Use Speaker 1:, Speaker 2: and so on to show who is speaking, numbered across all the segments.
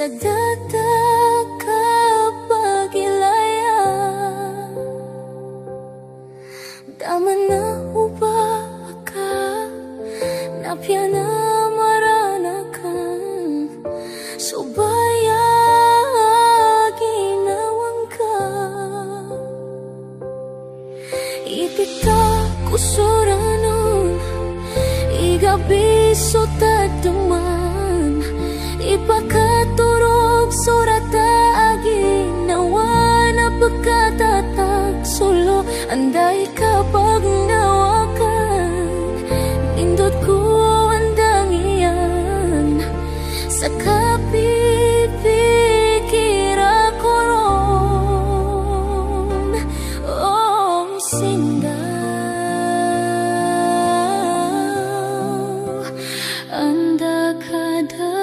Speaker 1: data kapagilaya daman na ubah ka napya na maranakan subaya ginawang ka itita kusuranon igabiso taduman ipakaturog surata aginawa na pagkatatag solo anday kapag nawakan nindot ko andang iyan sa kapipikira ko ron oh sinda anda kada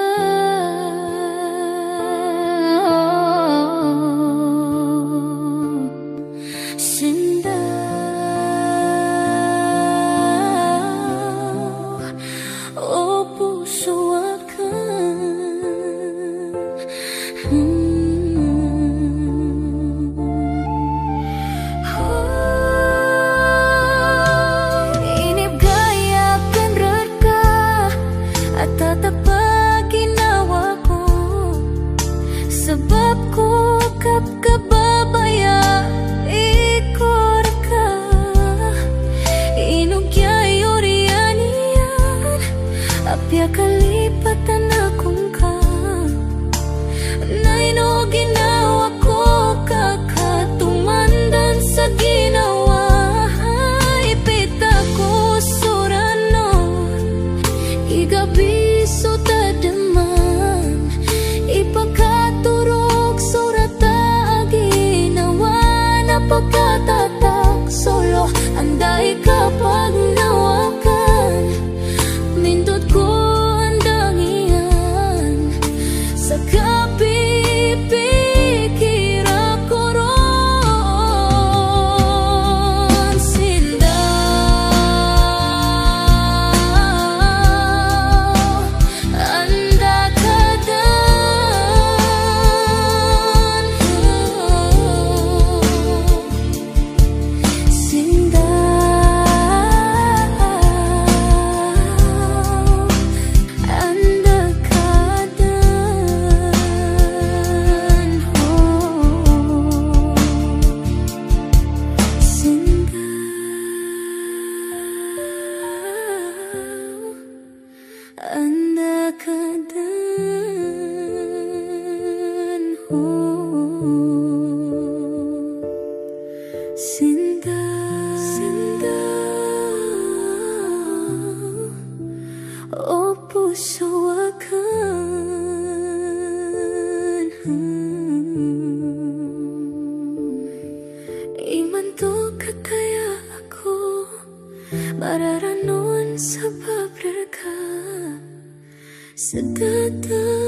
Speaker 1: sebab ku kap kababaya ikor ka inugya yurianian apya kalipatan akong ka naino ginawa ko kakatumandan sa ginawa ipita ko suranon igabiso tadaman ipakaturog surata aginawa na pagkatatak solo anday kapag nawakan nindot ko andang iyan sa kapipikira ko ron sinda anda kada sinda anda kada sinda anda kada sinda sinda o puso akan iman to kataya ako mararanon sa pabrika sa data